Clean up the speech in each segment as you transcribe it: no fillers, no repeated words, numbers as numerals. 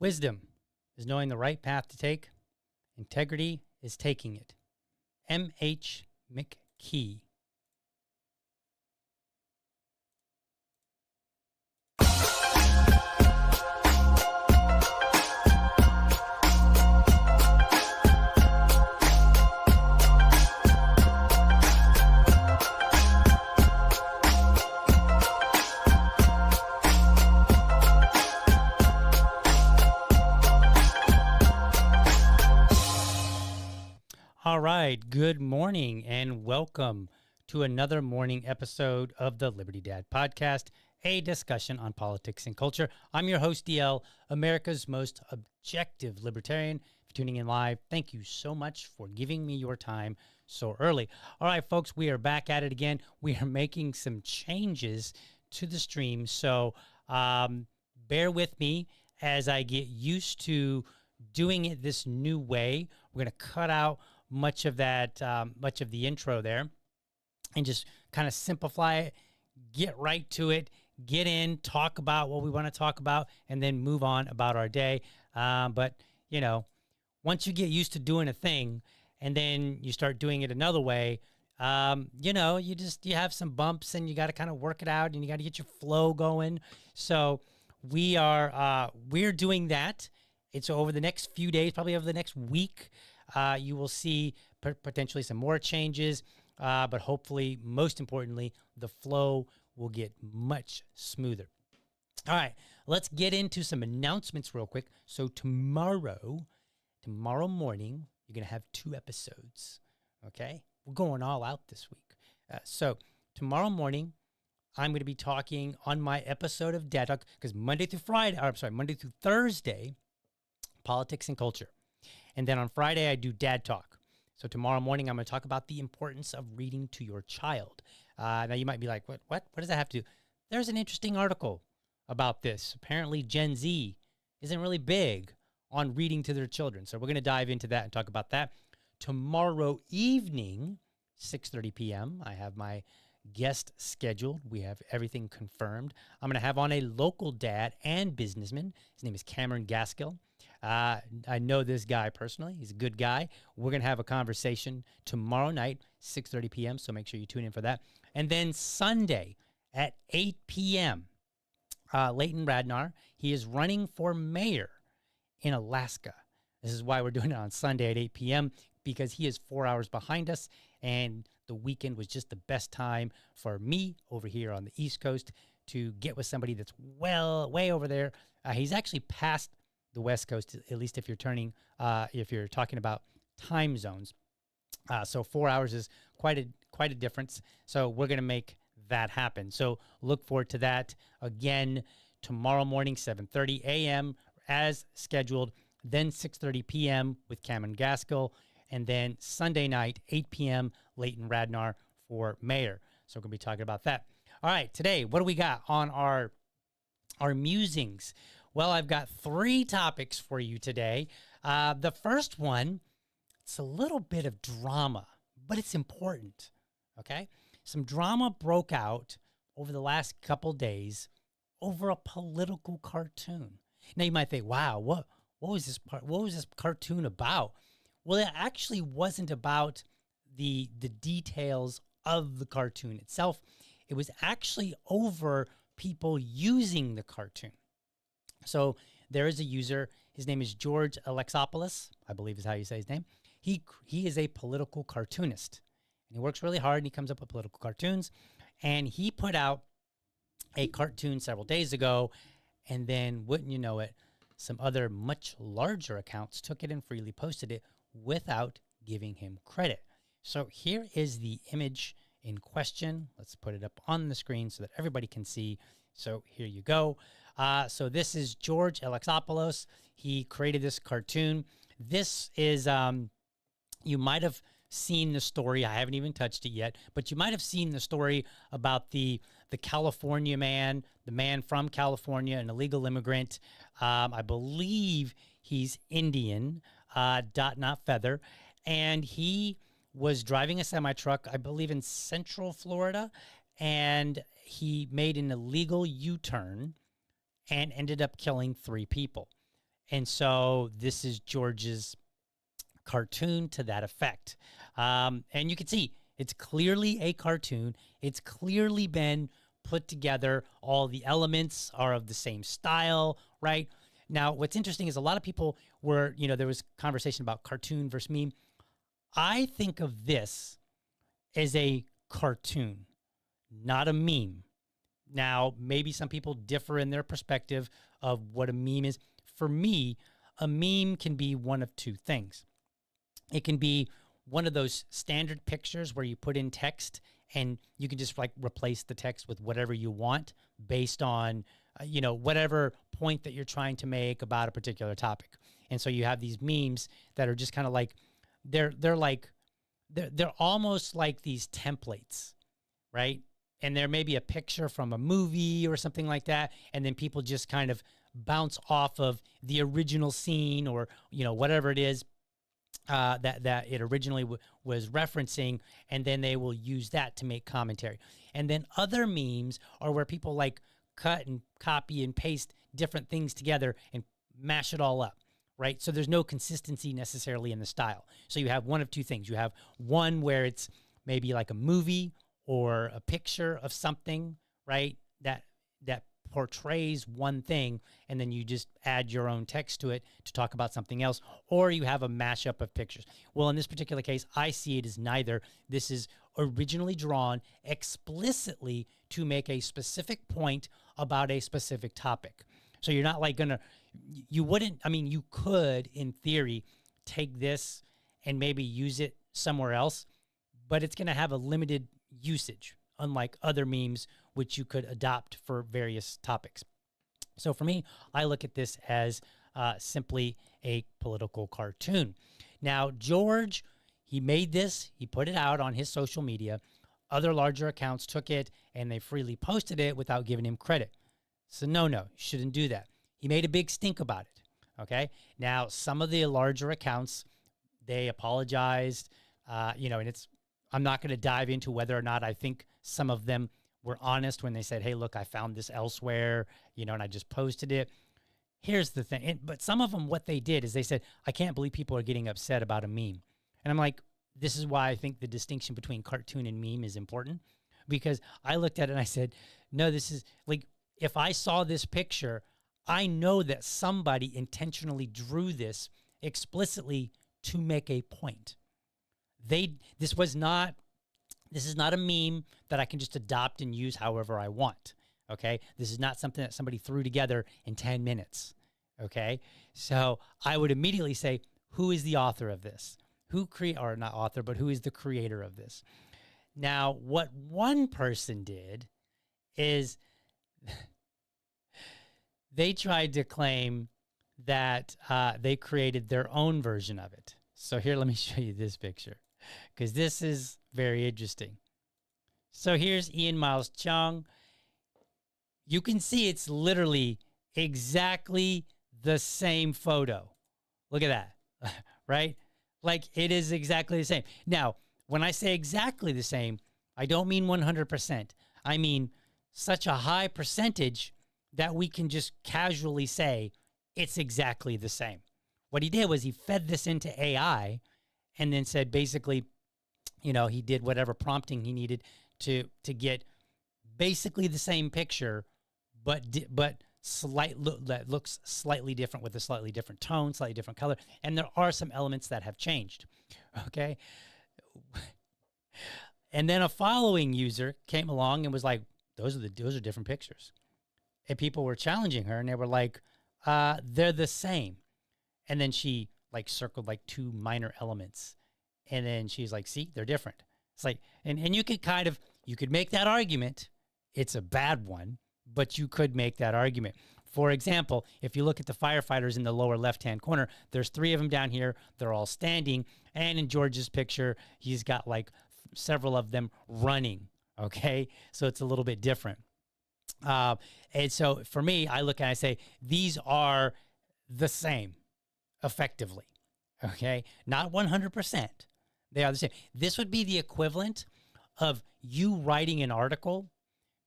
Wisdom is knowing the right path to take. Integrity is taking it. M.H. McKee. All right, good morning and welcome to another morning episode of the Liberty Dad Podcast, a discussion on politics and culture. I'm your host, DL, America's most objective libertarian. If you're tuning in live, thank you so much for giving me your time so early. All right, folks, we are back at it again. We are making some changes to the stream, so bear with me as I get used to doing it this new way. We're going to cut out much of that, much of the intro there, and just kind of simplify it, get right to it, get in, talk about what we want to talk about, and then move on about our day. But, you know, once you get used to doing a thing and then you start doing it another way, you know, you have some bumps and you got to kind of work it out and you got to get your flow going. So we're doing that. It's over the next few days, probably over the next week. You will see potentially some more changes, but hopefully, most importantly, the flow will get much smoother. All right, let's get into some announcements real quick. So tomorrow morning, you're going to have 2 episodes, okay? We're going all out this week. So tomorrow morning, I'm going to be talking on my episode of Dad Talk, because Monday through Thursday, politics and culture. And then on Friday, I do Dad Talk. So tomorrow morning, I'm going to talk about the importance of reading to your child. Now, you might be like, what does that have to do? There's an interesting article about this. Apparently, Gen Z isn't really big on reading to their children. So we're going to dive into that and talk about that. Tomorrow evening, 6:30 p.m., I have my guest scheduled. We have everything confirmed. I'm going to have on a local dad and businessman. His name is Cameron Gaskill. I know this guy personally. He's a good guy. We're going to have a conversation tomorrow night, 6:30 p.m., so make sure you tune in for that. And then Sunday at 8 p.m., Leighton Radnar, he is running for mayor in Alaska. This is why we're doing it on Sunday at 8 p.m., because he is 4 hours behind us, and the weekend was just the best time for me over here on the East Coast to get with somebody that's way over there. He's actually past the West Coast, at least if you're talking about time zones. So 4 hours is quite a difference. So we're going to make that happen. So look forward to that again tomorrow morning, 7:30 a.m. as scheduled, then 6:30 p.m. with Cameron Gaskill, and then Sunday night, 8 p.m., Leighton Radnar for mayor. So we're going to be talking about that. All right, today, what do we got on our musings? Well, I've got 3 topics for you today. The first one, it's a little bit of drama, but it's important, okay? Some drama broke out over the last couple days over a political cartoon. Now, you might think, wow, what was this cartoon about? Well, it actually wasn't about the details of the cartoon itself. It was actually over people using the cartoon. So there is a user, his name is George Alexopoulos, I believe is how you say his name. He is a political cartoonist, and he works really hard, and he comes up with political cartoons. And he put out a cartoon several days ago, and then, wouldn't you know it, some other much larger accounts took it and freely posted it without giving him credit. So here is the image in question. Let's put it up on the screen so that everybody can see. So here you go. So this is George Alexopoulos. He created this cartoon. This is, you might have seen the story. I haven't even touched it yet, but you might have seen the story about the California man, the man from California, an illegal immigrant. I believe he's Indian, dot not feather, and he was driving a semi-truck, I believe in Central Florida, and he made an illegal U-turn and ended up killing 3 people. And so this is George's cartoon to that effect. And you can see it's clearly a cartoon. It's clearly been put together. All the elements are of the same style, right? Now, what's interesting is a lot of people were, there was conversation about cartoon versus meme. I think of this as a cartoon, not a meme. Now, maybe some people differ in their perspective of what a meme is. For me, a meme can be one of two things. It can be one of those standard pictures where you put in text and you can just like replace the text with whatever you want based on, whatever point that you're trying to make about a particular topic. And so you have these memes that are just kind of like, they're almost like these templates, right? And there may be a picture from a movie or something like that. And then people just kind of bounce off of the original scene or, whatever it is that it originally was referencing. And then they will use that to make commentary. And then other memes are where people like cut and copy and paste different things together and mash it all up. Right. So there's no consistency necessarily in the style. So you have one of two things. You have one where it's maybe like a movie or a picture of something, right, that portrays one thing, and then you just add your own text to it to talk about something else, or you have a mashup of pictures. Well, in this particular case, I see it as neither. This is originally drawn explicitly to make a specific point about a specific topic. So you're not like you could, in theory, take this and maybe use it somewhere else, but it's going to have a limited usage, unlike other memes, which you could adopt for various topics. So for me, I look at this as simply a political cartoon. Now, George, he made this, he put it out on his social media. Other larger accounts took it and they freely posted it without giving him credit. So no, shouldn't do that. He made a big stink about it, okay? Now, some of the larger accounts, they apologized, and I'm not going to dive into whether or not I think some of them were honest when they said, hey, look, I found this elsewhere, and I just posted it. Here's the thing. But some of them, what they did is they said, I can't believe people are getting upset about a meme. And I'm like, this is why I think the distinction between cartoon and meme is important, because I looked at it and I said, no, this is like, if I saw this picture, I know that somebody intentionally drew this explicitly to make a point. This is not a meme that I can just adopt and use however I want. Okay. This is not something that somebody threw together in 10 minutes. Okay. So I would immediately say, who is the author of this? Who is the creator of this? Now, what one person did is they tried to claim that they created their own version of it. So here, let me show you this picture, because this is very interesting. So here's Ian Miles Chung. You can see it's literally exactly the same photo. Look at that, right? Like it is exactly the same. Now, when I say exactly the same, I don't mean 100%. I mean such a high percentage that we can just casually say it's exactly the same. What he did was he fed this into AI and then said basically, he did whatever prompting he needed to get basically the same picture, but that looks slightly different with a slightly different tone, slightly different color. And there are some elements that have changed. Okay. And then a following user came along and was like, those are different pictures. And people were challenging her and they were like, they're the same. And then she like circled like two minor elements. And then she's like, see, they're different. It's like, and you could make that argument. It's a bad one, but you could make that argument. For example, if you look at the firefighters in the lower left-hand corner, there's 3 of them down here. They're all standing. And in George's picture, he's got like several of them running. Okay. So it's a little bit different. And so for me, I look and I say, these are the same effectively. Okay. Not 100%. They are the same. This would be the equivalent of you writing an article,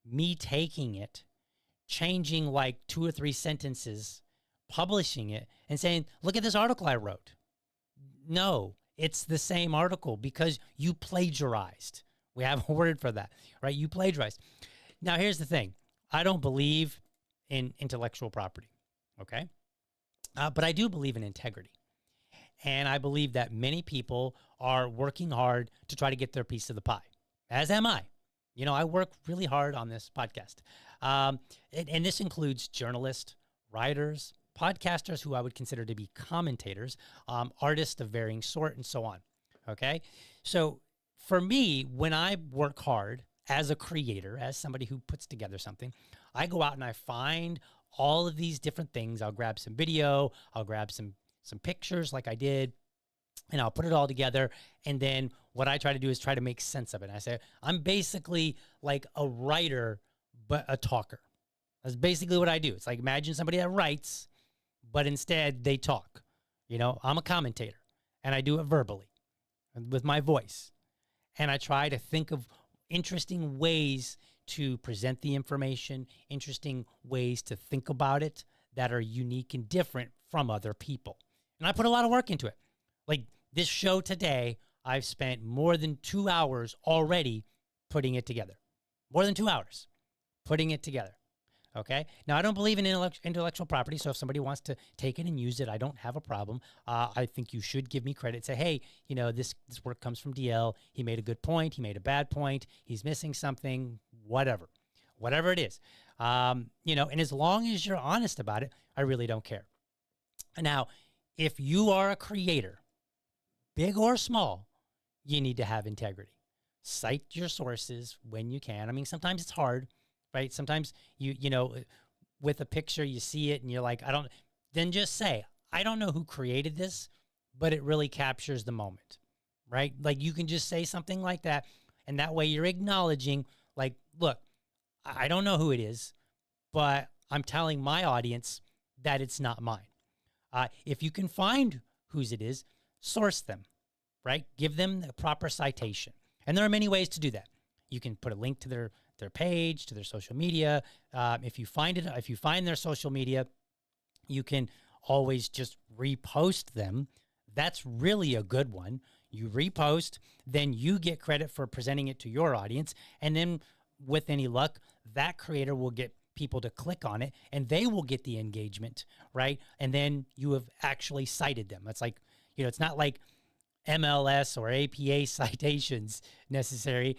me taking it, changing like 2 or 3 sentences, publishing it and saying, look at this article I wrote. No, it's the same article because you plagiarized. We have a word for that, right? You plagiarized. Now, here's the thing. I don't believe in intellectual property, okay? But I do believe in integrity. And I believe that many people are working hard to try to get their piece of the pie, as am I. You know, I work really hard on this podcast. And this includes journalists, writers, podcasters who I would consider to be commentators, artists of varying sort, and so on. Okay? So for me, when I work hard as a creator, as somebody who puts together something, I go out and I find all of these different things. I'll grab some video, I'll grab some pictures like I did, and I'll put it all together. And then what I try to do is try to make sense of it. And I say, I'm basically like a writer, but a talker. That's basically what I do. It's like, imagine somebody that writes, but instead they talk. You know, I'm a commentator and I do it verbally with my voice. And I try to think of interesting ways to present the information, interesting ways to think about it that are unique and different from other people. And I put a lot of work into it. Like this show today, I've spent more than 2 hours already putting it together. More than 2 hours putting it together. Okay. Now, I don't believe in intellectual property. So if somebody wants to take it and use it, I don't have a problem. I think you should give me credit. Say, hey, you know, this work comes from DL. He made a good point. He made a bad point. He's missing something, whatever it is. You know, and as long as you're honest about it, I really don't care. Now, if you are a creator, big or small, you need to have integrity. Cite your sources when you can. I mean, sometimes it's hard, right? Sometimes you know, with a picture, you see it and you're like, then just say, I don't know who created this, but it really captures the moment, right? Like you can just say something like that. And that way you're acknowledging like, look, I don't know who it is, but I'm telling my audience that it's not mine. If you can find whose it is, source them, right? Give them the proper citation. And there are many ways to do that. You can put a link to their page, to their social media. If you find their social media, you can always just repost them. That's really a good one. You repost, then you get credit for presenting it to your audience. And then with any luck, that creator will get people to click on it and they will get the engagement, right? And then you have actually cited them. It's like, you know, it's not like MLS or APA citations necessarily.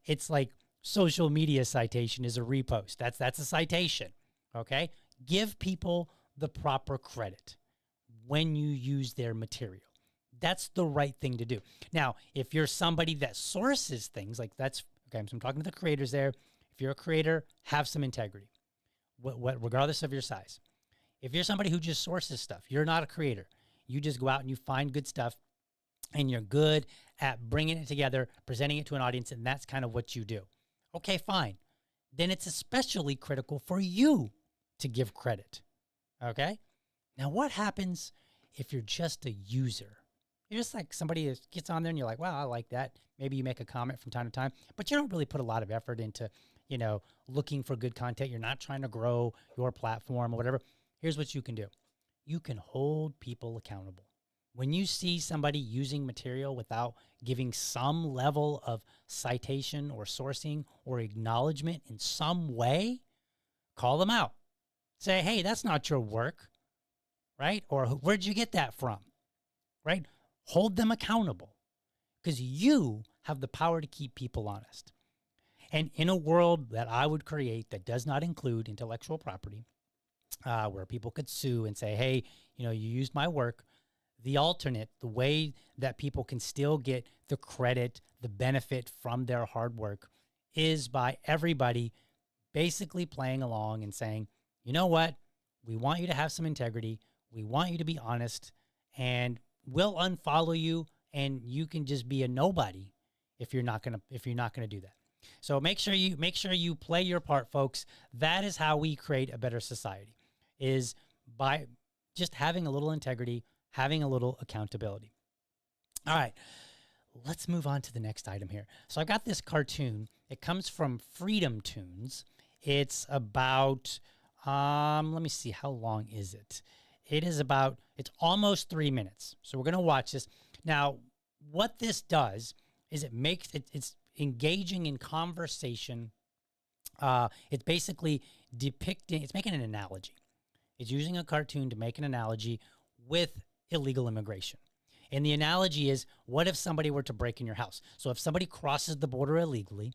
It's like social media citation is a repost. That's a citation, okay? Give people the proper credit when you use their material. That's the right thing to do. Now, if you're somebody that sources things, like that's, okay, so I'm talking to the creators there. If you're a creator, have some integrity, regardless of your size. If you're somebody who just sources stuff, you're not a creator. You just go out and you find good stuff and you're good at bringing it together, presenting it to an audience, and that's kind of what you do. Okay, fine. Then it's especially critical for you to give credit, okay? Now, what happens if you're just a user? You're just like somebody that gets on there and you're like, wow, I like that. Maybe you make a comment from time to time, but you don't really put a lot of effort into, you know, looking for good content. You're not trying to grow your platform or whatever. Here's what you can do. You can hold people accountable. When you see somebody using material without giving some level of citation or sourcing or acknowledgement in some way, call them out. Say, hey, that's not your work, right? Or where'd you get that from, right? Hold them accountable because you have the power to keep people honest. And in a world that I would create that does not include intellectual property, where people could sue and say, hey, you know, you used my work, the alternate, the way that people can still get the credit, the benefit from their hard work is by everybody basically playing along and saying, you know what, we want you to have some integrity. We want you to be honest, and we'll unfollow you, and you can just be a nobody if you're not gonna do that. So make sure you play your part, folks. That is how we create a better society, is by just having a little integrity, having a little accountability. All right, let's move on to the next item here. So I've got this cartoon. It comes from Freedom Toons. It's about Let me see. How long is it? It's almost 3 minutes. So we're going to watch this. Now, what this does is it's engaging in conversation. It's basically it's making an analogy. It's using a cartoon to make an analogy with illegal immigration. And the analogy is, what if somebody were to break in your house? So if somebody crosses the border illegally,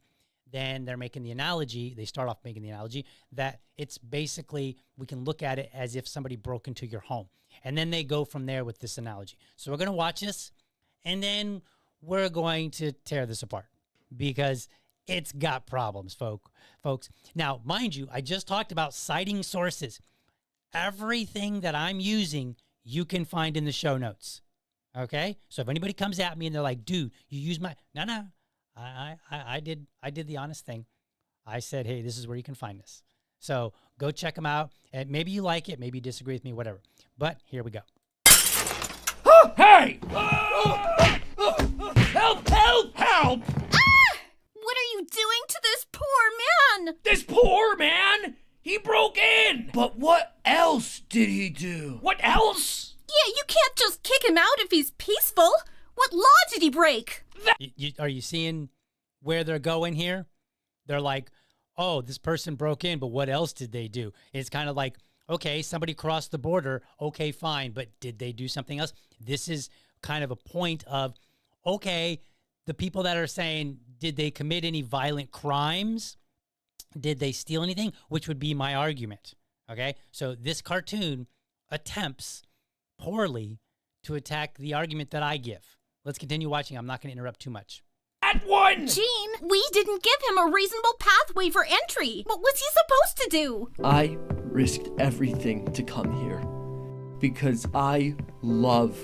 then they're making the analogy, they start off making the analogy that it's basically, we can look at it as if somebody broke into your home. And then they go from there with this analogy. So we're going to watch this, and then we're going to tear this apart because it's got problems, folks. Now, mind you, I just talked about citing sources. Everything that I'm using, you can find in the show notes. Okay? So if anybody comes at me and they're like, dude, you used my... No. I did the honest thing. I said, hey, this is where you can find this. So go check them out. And maybe you like it. Maybe you disagree with me, whatever. But here we go. Hey! Help! Help! Help! What are you doing to this poor man? This poor man? He broke in! But what else did he do? What else? Yeah, you can't just kick him out if he's peaceful. What law did he break? Are you seeing where they're going here? They're like, oh, this person broke in, but what else did they do? It's kind of like, okay, somebody crossed the border. Okay, fine. But did they do something else? This is kind of a point of, okay, the people that are saying, did they commit any violent crimes? Did they steal anything? Which would be my argument. Okay, so this cartoon attempts poorly to attack the argument that I give. Let's continue watching. I'm not going to interrupt too much. That one! Gene, we didn't give him a reasonable pathway for entry. What was he supposed to do? I risked everything to come here because I love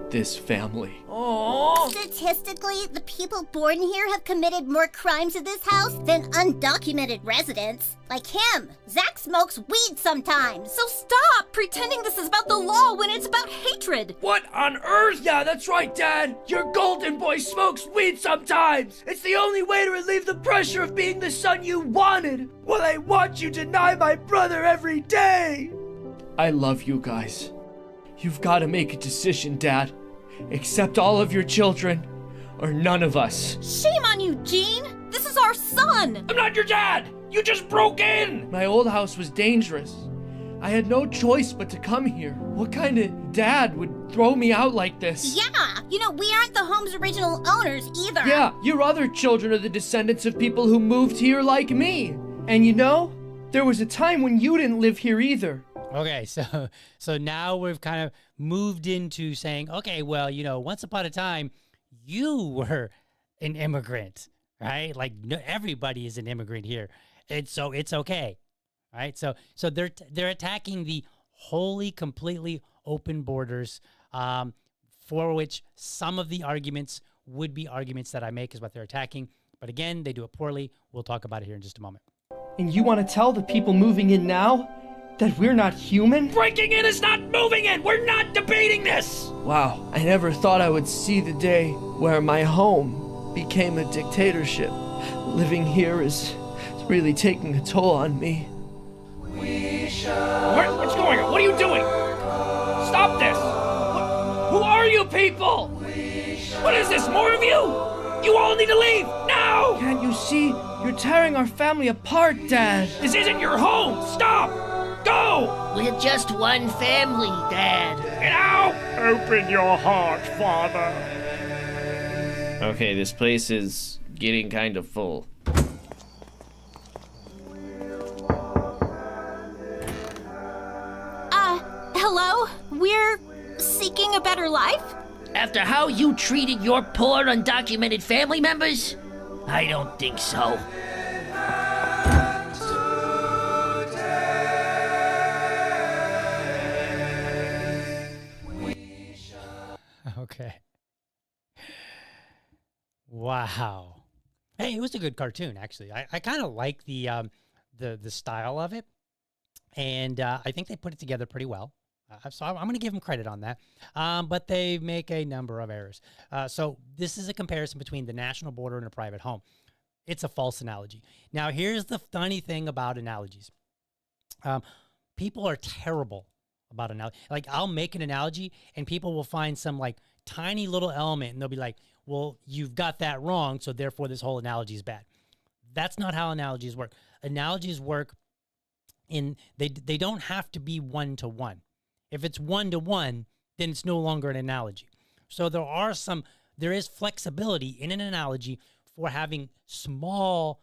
this family. Aww. Statistically, the people born here have committed more crimes in this house than undocumented residents. Like him. Zach smokes weed sometimes. So stop pretending this is about the law when it's about hatred. What on earth? Yeah, that's right, Dad. Your golden boy smokes weed sometimes. It's the only way to relieve the pressure of being the son you wanted, while I watch you deny my brother every day. I love you guys. You've got to make a decision, Dad. Accept all of your children, or none of us. Shame on you, Gene. This is our son. I'm not your dad! You just broke in! My old house was dangerous. I had no choice but to come here. What kind of dad would throw me out like this? Yeah, we aren't the home's original owners either. Yeah, your other children are the descendants of people who moved here like me. And there was a time when you didn't live here either. Okay, so now we've kind of moved into saying, okay, well, once upon a time, you were an immigrant, right? Like everybody is an immigrant here, and so it's okay, right? So they're attacking the wholly, completely open borders, for which some of the arguments would be arguments that I make is what they're attacking. But again, they do it poorly. We'll talk about it here in just a moment. And you want to tell the people moving in now that we're not human? Breaking in is not moving in! We're not debating this! Wow, I never thought I would see the day where my home became a dictatorship. Living here is really taking a toll on me. What's going on? What are you doing? Stop this! Who are you people? What is this, more of you? You all need to leave, now! Can't you see? You're tearing our family apart, Dad. This isn't your home! Stop! Go! We're just one family, Dad. Get out! Open your heart, Father. Okay, this place is getting kind of full. Hello? We're seeking a better life? After how you treated your poor undocumented family members? I don't think so. Okay. Wow. Hey, it was a good cartoon, actually. I kind of like the style of it, and I think they put it together pretty well. So I'm going to give them credit on that. But they make a number of errors. So this is a comparison between the national border and a private home. It's a false analogy. Now, here's the funny thing about analogies. people are terrible about analogy. Like I'll make an analogy and people will find some like tiny little element and they'll be like, well, you've got that wrong, so therefore this whole analogy is bad. That's not how analogies work. Analogies work in, they don't have to be one-to-one. If it's one-to-one, then it's no longer an analogy. So there is flexibility in an analogy for having small,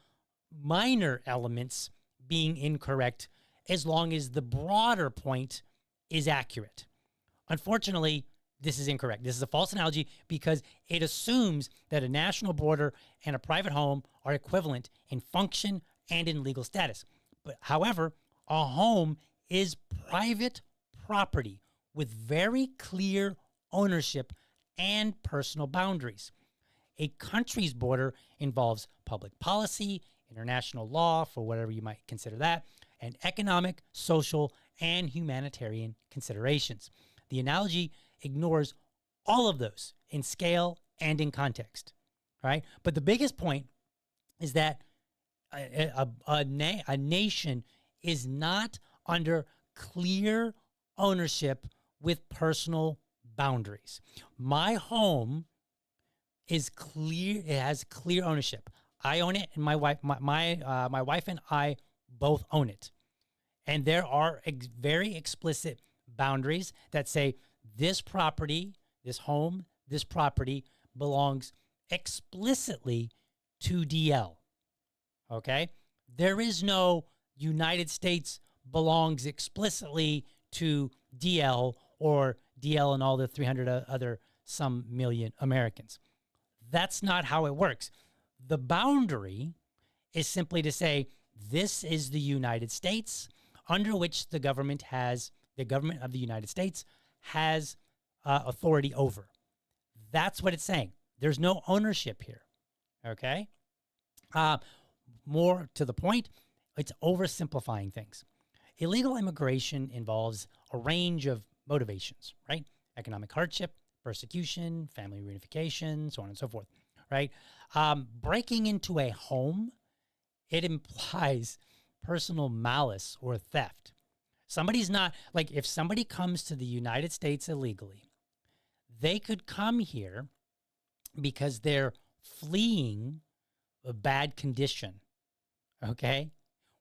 minor elements being incorrect as long as the broader point is accurate. Unfortunately, this is incorrect. This is a false analogy because it assumes that a national border and a private home are equivalent in function and in legal status. But however, a home is private property with very clear ownership and personal boundaries. A country's border involves public policy, international law, for whatever you might consider that, and economic, social, and humanitarian considerations. The analogy ignores all of those in scale and in context, right? But the biggest point is that a nation is not under clear ownership with personal boundaries. My home is clear; it has clear ownership. I own it, and my wife, my wife and I both own it. And there are very explicit boundaries that say this property, this home, this property belongs explicitly to DL. Okay? There is no United States belongs explicitly to DL or DL and all the 300 other some million Americans. That's not how it works. The boundary is simply to say this is the United States under which the government of the United States has authority over. That's what it's saying. There's no ownership here. Okay? More to the point, it's oversimplifying things. Illegal immigration involves a range of motivations, right? Economic hardship, persecution, family reunification, so on and so forth, right? Breaking into a home, it implies personal malice or theft. Somebody's not, like if somebody comes to the United States illegally, they could come here because they're fleeing a bad condition, okay?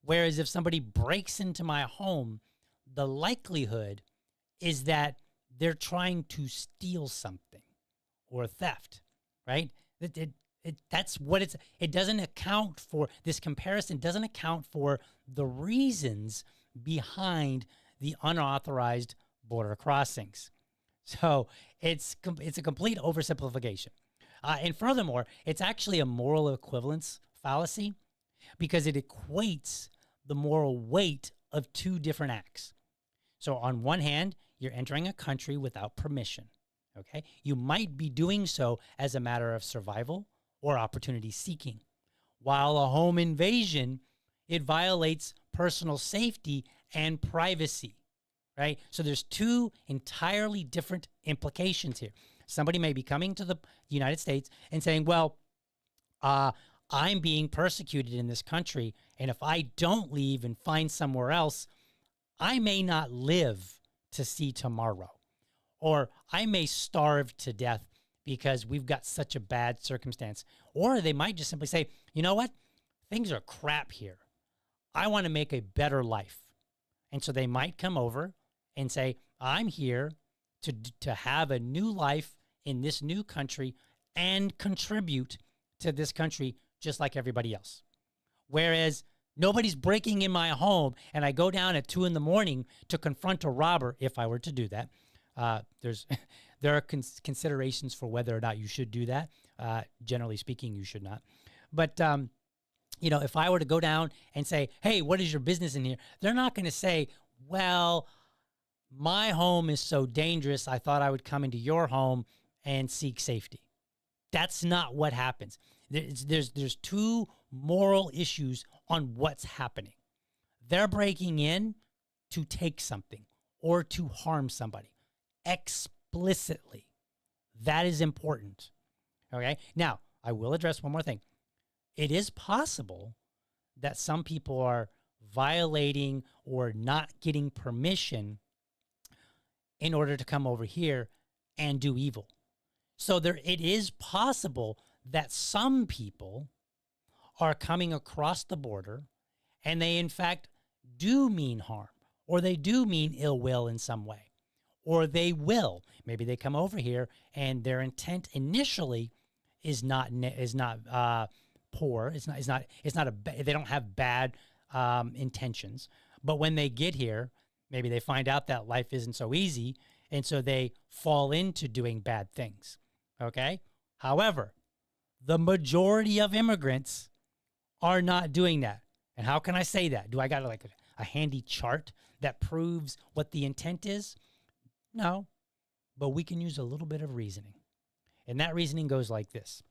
Whereas if somebody breaks into my home, the likelihood is that they're trying to steal something or theft, right? That's what it doesn't account for, this comparison doesn't account for the reasons behind the unauthorized border crossings. So it's a complete oversimplification. And furthermore, it's actually a moral equivalence fallacy because it equates the moral weight of two different acts. So on one hand, you're entering a country without permission, okay? You might be doing so as a matter of survival or opportunity seeking. While a home invasion, it violates personal safety and privacy, right? So there's two entirely different implications here. Somebody may be coming to the United States and saying, well, I'm being persecuted in this country, and if I don't leave and find somewhere else, I may not live to see tomorrow, or I may starve to death because we've got such a bad circumstance. Or they might just simply say, you know what? Things are crap here. I want to make a better life. And so they might come over and say, I'm here to have a new life in this new country and contribute to this country just like everybody else. Whereas nobody's breaking in my home and I go down at 2 a.m. to confront a robber, if I were to do that. There are considerations for whether or not you should do that. Generally speaking, you should not. But, if I were to go down and say, hey, what is your business in here? They're not going to say, well, my home is so dangerous, I thought I would come into your home and seek safety. That's not what happens. There's two moral issues on what's happening. They're breaking in to take something or to harm somebody explicitly. That is important. Okay. Now, I will address one more thing. It is possible that some people are violating or not getting permission in order to come over here and do evil. So it is possible that some people are coming across the border and they in fact do mean harm, or they do mean ill will in some way, or they will. Maybe they come over here and their intent initially is not poor. They don't have bad intentions, but when they get here, maybe they find out that life isn't so easy, and so they fall into doing bad things. Okay? However, the majority of immigrants are not doing that. And how can I say that? Do I got like a handy chart that proves what the intent is? No, but we can use a little bit of reasoning. And that reasoning goes like this.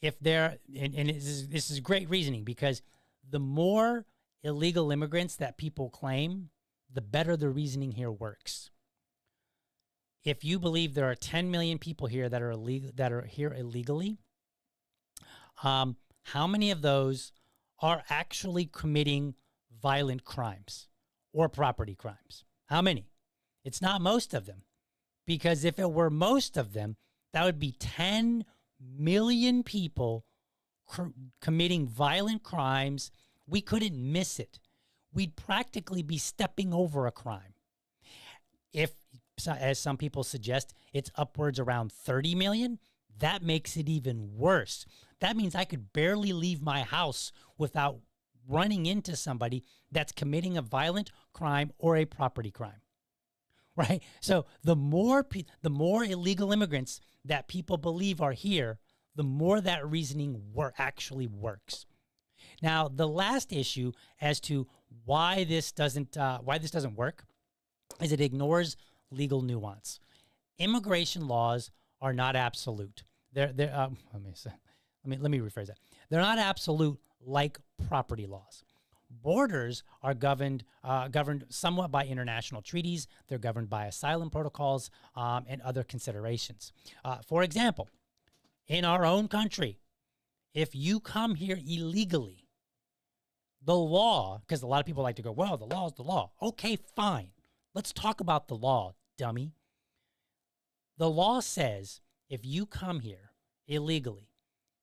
If there, and this is great reasoning, because the more illegal immigrants that people claim, the better the reasoning here works. If you believe there are 10 million people here that are illegal, that are here illegally, how many of those are actually committing violent crimes or property crimes? How many? It's not most of them, because if it were most of them, that would be 10 million people committing violent crimes. We couldn't miss it. We'd practically be stepping over a crime. If, as some people suggest, it's upwards around 30 million, that makes it even worse. That means I could barely leave my house without running into somebody that's committing a violent crime or a property crime, right? So the more illegal immigrants that people believe are here, the more that reasoning actually works. Now, the last issue as to why this doesn't work is it ignores legal nuance. Immigration laws are not absolute. Let me rephrase that. They're not absolute like property laws. Borders are governed somewhat by international treaties. They're governed by asylum protocols and other considerations. For example, in our own country, if you come here illegally, the law, because a lot of people like to go, well, the law is the law. Okay, fine. Let's talk about the law, dummy. The law says if you come here illegally,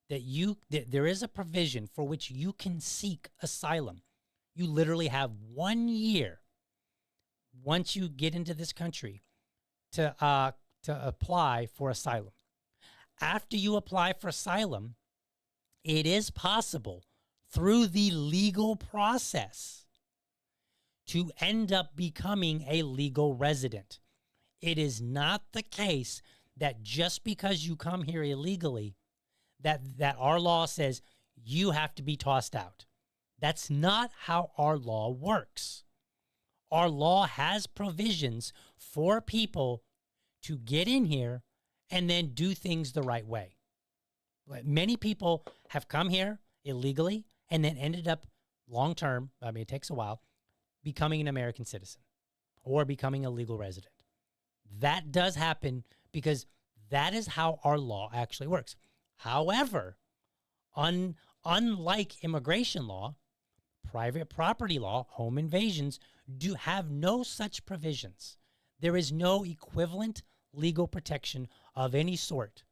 that there is a provision for which you can seek asylum. You literally have 1 year once you get into this country to apply for asylum. After you apply for asylum, it is possible through the legal process to end up becoming a legal resident. It is not the case that just because you come here illegally, that our law says you have to be tossed out. That's not how our law works. Our law has provisions for people to get in here and then do things the right way. Many people have come here illegally and then ended up long-term, I mean, it takes a while, becoming an American citizen or becoming a legal resident. That does happen because that is how our law actually works. However, unlike immigration law, private property law, home invasions, do have no such provisions. There is no equivalent legal protection of any sort.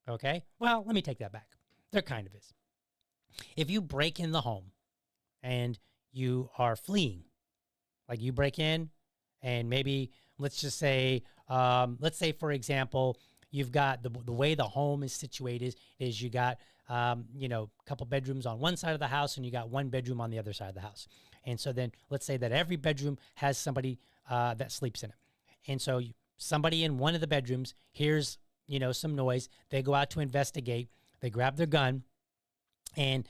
Okay? Well, let me take that back. There kind of is. If you break in the home and you are fleeing, like you break in and maybe, let's say, for example, you've got the way the home is situated is you got, a couple bedrooms on one side of the house and you got one bedroom on the other side of the house. And so then let's say that every bedroom has somebody that sleeps in it. And so somebody in one of the bedrooms hears, some noise. They go out to investigate. They grab their gun and,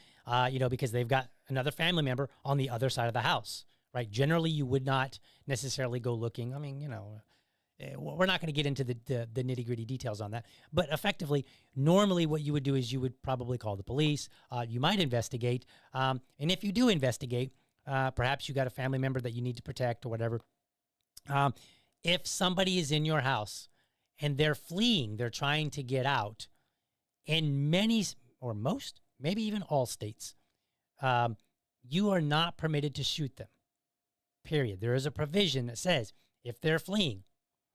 because they've got another family member on the other side of the house, right? Generally, you would not necessarily go looking. I mean, we're not going to get into the nitty-gritty details on that. But effectively, normally what you would do is you would probably call the police. You might investigate. And if you do investigate, perhaps you got a family member that you need to protect or whatever. If somebody is in your house and they're fleeing, they're trying to get out, in many or most, maybe even all states, you are not permitted to shoot them, period. There is a provision that says if they're fleeing,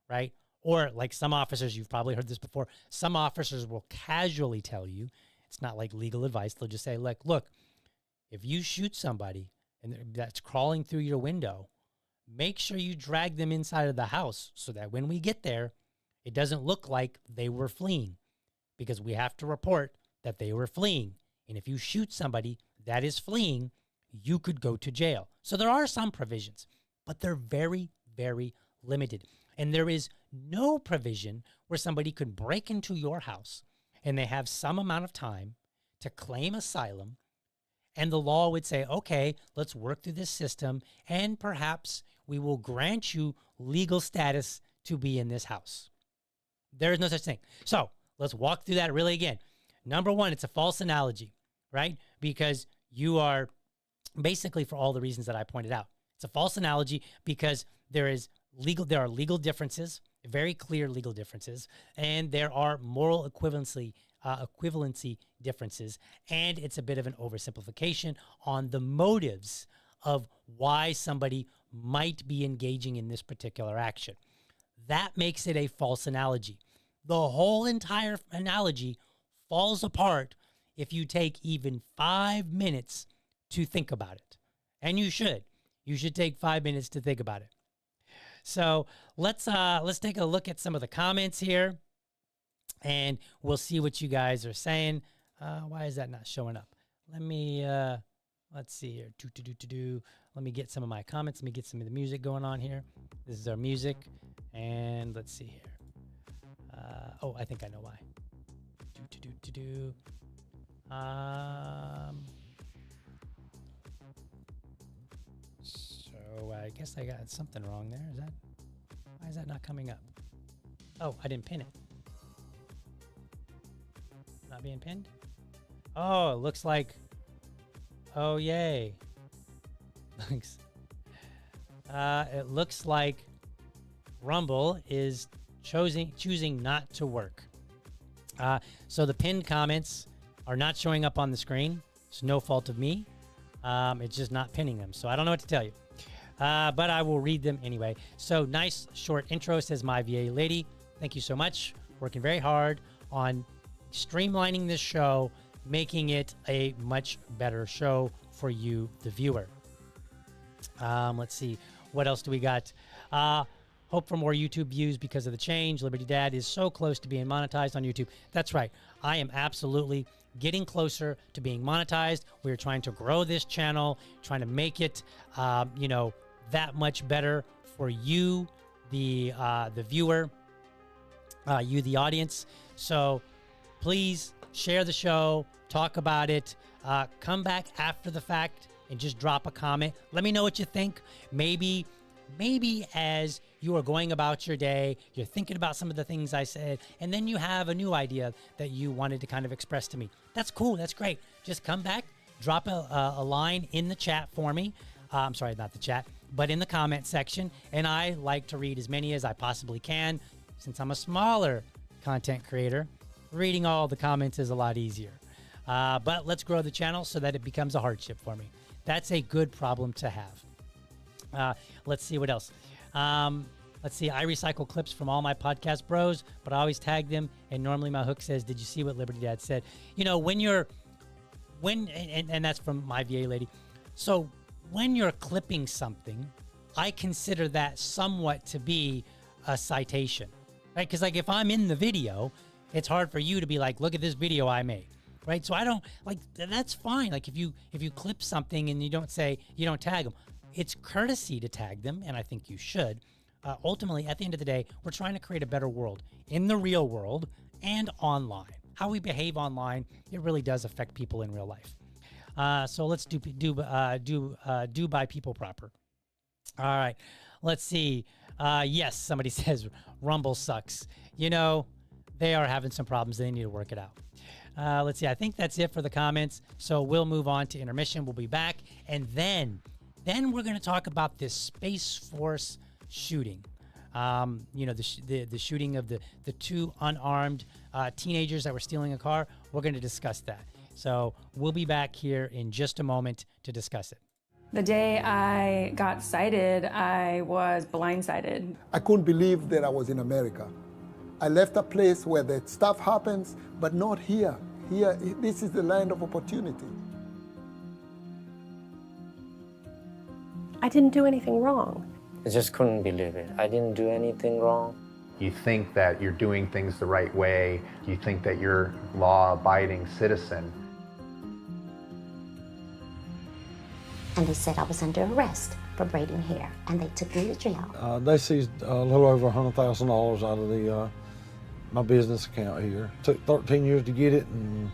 right? Or like some officers, you've probably heard this before, some officers will casually tell you, it's not like legal advice, they'll just say, like, look, if you shoot somebody and that's crawling through your window, make sure you drag them inside of the house so that when we get there, it doesn't look like they were fleeing, because we have to report that they were fleeing. And if you shoot somebody that is fleeing, you could go to jail. So there are some provisions, but they're very, very limited. And there is no provision where somebody could break into your house and they have some amount of time to claim asylum, and the law would say, okay, let's work through this system, and perhaps we will grant you legal status to be in this house. There is no such thing. So let's walk through that really again. Number one, it's a false analogy, right? Because you are basically, for all the reasons that I pointed out, it's a false analogy because there are legal differences, very clear legal differences, and there are moral equivalency differences, and it's a bit of an oversimplification on the motives of why somebody might be engaging in this particular action. That makes it a false analogy. The whole entire analogy falls apart if you take even 5 minutes to think about it. And you should. You should take 5 minutes to think about it. So let's take a look at some of the comments here, and we'll see what you guys are saying. Why is that not showing up? Let me let's see here. Let me get some of my comments. Let me get some of the music going on here. This is our music, and let's see here. Oh, I think I know why. So I guess I got something wrong there. Why is that not coming up? Oh, I didn't pin it. Not being pinned? Oh, it looks like, oh, yay. It looks like Rumble is choosing not to work. So the pinned comments are not showing up on the screen. It's no fault of me. It's just not pinning them. So I don't know what to tell you. But I will read them anyway. So nice short intro, says my VA lady. Thank you so much. Working very hard on streamlining this show, making it a much better show for you, the viewer. Let's see. What else do we got? Hope for more YouTube views because of the change. Liberty Dad is so close to being monetized on YouTube. That's right. I am absolutely getting closer to being monetized. We're trying to grow this channel, trying to make it, that much better for you, the viewer, you, the audience. So please share the show, talk about it, come back after the fact and just drop a comment. Let me know what you think. Maybe as you are going about your day, you're thinking about some of the things I said, and then you have a new idea that you wanted to kind of express to me. That's cool. That's great. Just come back, drop a line in the chat for me. I'm sorry, not the chat, but in the comment section. And I like to read as many as I possibly can. Since I'm a smaller content creator, reading all the comments is a lot easier. But let's grow the channel so that it becomes a hardship for me. That's a good problem to have. Let's see what else. Let's see. I recycle clips from all my podcast bros, but I always tag them. And normally my hook says, "Did you see what Liberty Dad said?" You know, and that's from my VA lady. So when you're clipping something, I consider that somewhat to be a citation, right? Because like if I'm in the video, it's hard for you to be like, "Look at this video I made." Right? So I don't like, that's fine. Like if you clip something and you don't tag them, it's courtesy to tag them. And I think you should. Ultimately, at the end of the day, we're trying to create a better world in the real world and online. How we behave online, it really does affect people in real life. So let's do by people proper. All right, let's see. Yes, somebody says Rumble sucks. You know, they are having some problems. They need to work it out. Let's see. I think that's it for the comments. So we'll move on to intermission. We'll be back, and then we're going to talk about this Space Force shooting. The shooting of the two unarmed teenagers that were stealing a car. We're going to discuss that. So we'll be back here in just a moment to discuss it. The day I got cited, I was blindsided. I couldn't believe that I was in America. I left a place where that stuff happens, but not here. Here, this is the land of opportunity. I didn't do anything wrong. I just couldn't believe it. I didn't do anything wrong. You think that you're doing things the right way. You think that you're a law-abiding citizen. And they said I was under arrest for braiding hair, and they took me to jail. They seized a little over $100,000 out of my business account here. Took 13 years to get it and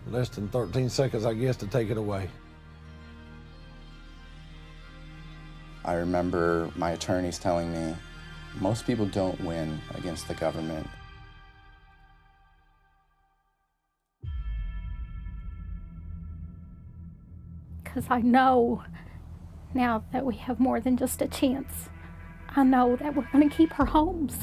less than 13 seconds, I guess, to take it away. I remember my attorneys telling me, most people don't win against the government. Because I know now that we have more than just a chance. I know that we're going to keep our homes.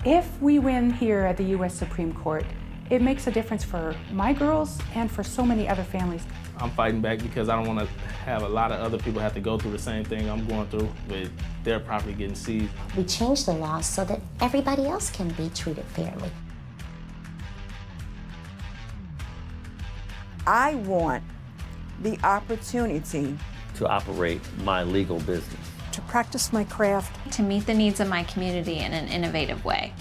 If we win here at the U.S. Supreme Court, it makes a difference for my girls and for so many other families. I'm fighting back because I don't want to have a lot of other people have to go through the same thing I'm going through with their property getting seized. We changed the laws so that everybody else can be treated fairly. I want the opportunity to operate my legal business, to practice my craft, to meet the needs of my community in an innovative way.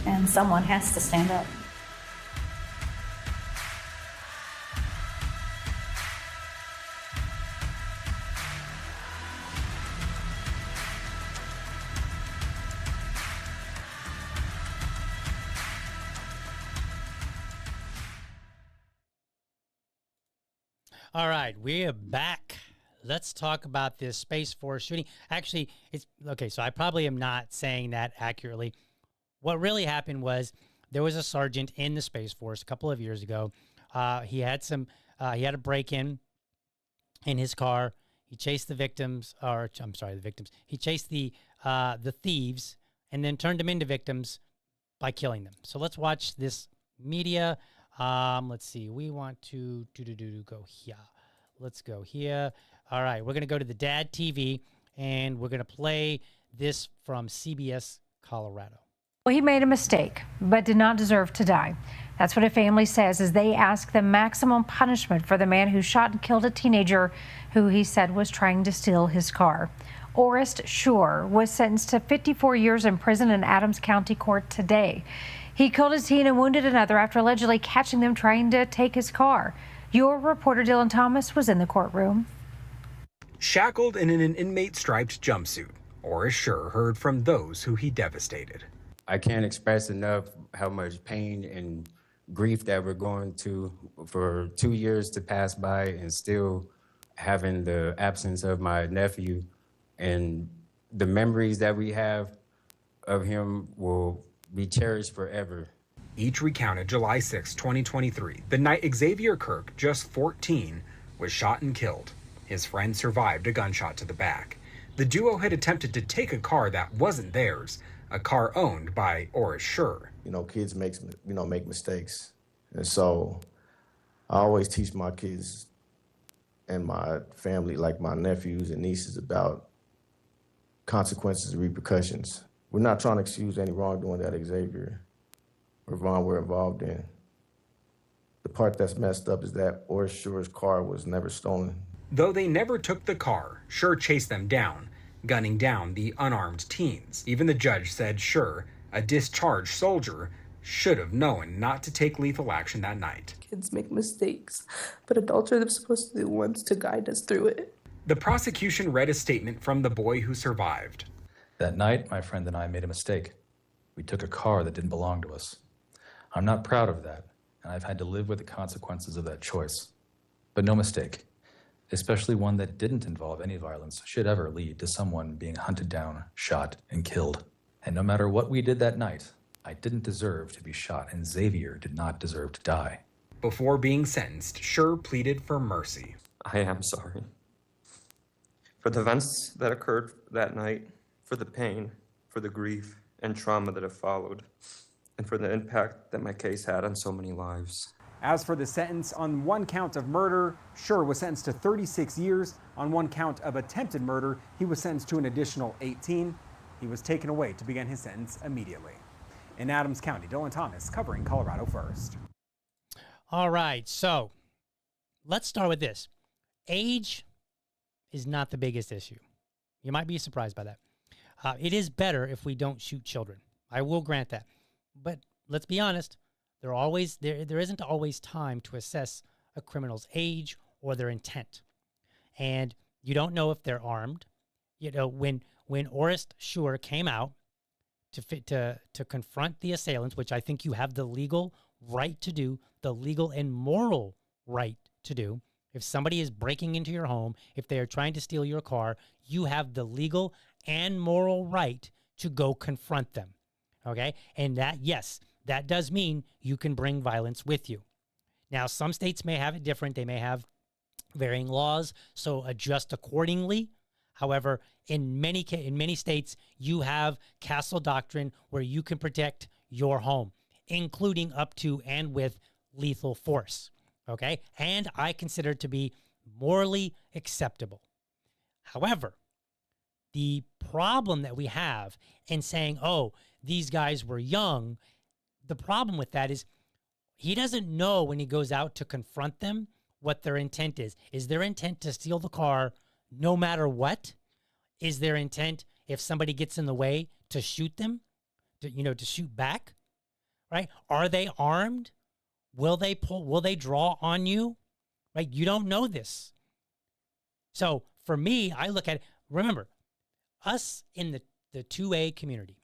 And someone has to stand up. All right, we are back. Let's talk about this Space Force shooting. Actually, it's okay. So I probably am not saying that accurately. What really happened was there was a sergeant in the Space Force a couple of years ago. He had a break-in his car. He chased the victims, He chased the thieves and then turned them into victims by killing them. So let's watch this media. Let's see. We want to go here. Let's go here. All right. We're going to go to the Dad TV, and we're going to play this from CBS Colorado. Well, he made a mistake, but did not deserve to die. That's what a family says as they ask the maximum punishment for the man who shot and killed a teenager who he said was trying to steal his car. Orest Schure was sentenced to 54 years in prison in Adams County Court today. He killed a teen and wounded another after allegedly catching them trying to take his car. Your reporter Dylan Thomas was in the courtroom. Shackled and in an inmate-striped jumpsuit, Orest Schure heard from those who he devastated. I can't express enough how much pain and grief that we're going to for 2 years to pass by and still having the absence of my nephew, and the memories that we have of him will be cherished forever. Each recounted July 6, 2023, the night Xavier Kirk, just 14, was shot and killed. His friend survived a gunshot to the back. The duo had attempted to take a car that wasn't theirs, a car owned by Orest Schure. You know, kids make mistakes. And so I always teach my kids and my family, like my nephews and nieces, about consequences and repercussions. We're not trying to excuse any wrongdoing that Xavier or Vaughn were involved in. The part that's messed up is that Orest Schure's car was never stolen. Though they never took the car, Schure chased them down, gunning down the unarmed teens. Even the judge said Schure, a discharged soldier, should have known not to take lethal action that night. Kids make mistakes, but adults are supposed to be the ones to guide us through it. The prosecution read a statement from the boy who survived. That night, my friend and I made a mistake. We took a car that didn't belong to us. I'm not proud of that, and I've had to live with the consequences of that choice. But no mistake, especially one that didn't involve any violence, should ever lead to someone being hunted down, shot, and killed. And no matter what we did that night, I didn't deserve to be shot, and Xavier did not deserve to die. Before being sentenced, Schure pleaded for mercy. I am sorry. for the events that occurred that night, for the pain, for the grief and trauma that have followed, and for the impact that my case had on so many lives. As for the sentence, on one count of murder, Schure was sentenced to 36 years. On one count of attempted murder, he was sentenced to an additional 18. He was taken away to begin his sentence immediately. In Adams County, Dylan Thomas covering Colorado First. All right, so let's start with this. Age is not the biggest issue. You might be surprised by that. It is better if we don't shoot children. I will grant that. But let's be honest, there isn't always time to assess a criminal's age or their intent. And you don't know if they're armed. You know, when Orest Schure came out to confront the assailants, which I think you have the legal right to do, the legal and moral right to do. If somebody is breaking into your home, if they are trying to steal your car, you have the legal and moral right to go confront them. Okay? And that, yes, that does mean you can bring violence with you. Now, some states may have it different. They may have varying laws, so adjust accordingly. However, in many states, you have castle doctrine where you can protect your home, including up to and with lethal force. Okay? And I consider it to be morally acceptable. However, the problem that we have in saying, oh, these guys were young, the problem with that is he doesn't know when he goes out to confront them what their intent is. Is their intent to steal the car no matter what? Is their intent, if somebody gets in the way, to shoot them? To shoot back? Right? Are they armed? Will they draw on you? Right? You don't know this. So for me, I look at it, remember, us in the 2A community,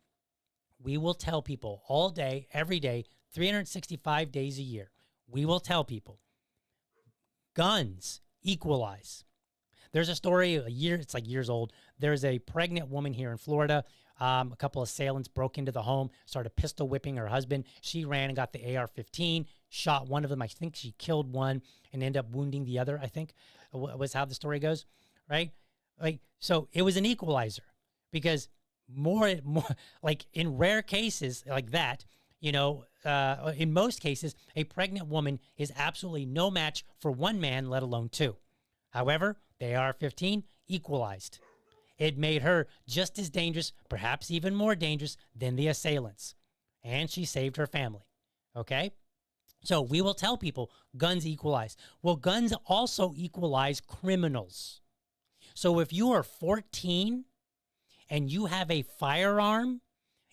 we will tell people all day, every day, 365 days a year, we will tell people, guns equalize. There's a story, it's like years old. There's a pregnant woman here in Florida. A couple of assailants broke into the home, started pistol whipping her husband. She ran and got the AR-15, shot one of them. I think she killed one and ended up wounding the other, I think, was how the story goes, right? So it was an equalizer because more like in rare cases like that, in most cases, a pregnant woman is absolutely no match for one man, let alone two. However, the AR-15 equalized. It made her just as dangerous, perhaps even more dangerous than the assailants. And she saved her family. Okay? So we will tell people guns equalize. Well, guns also equalize criminals. So if you are 14 and you have a firearm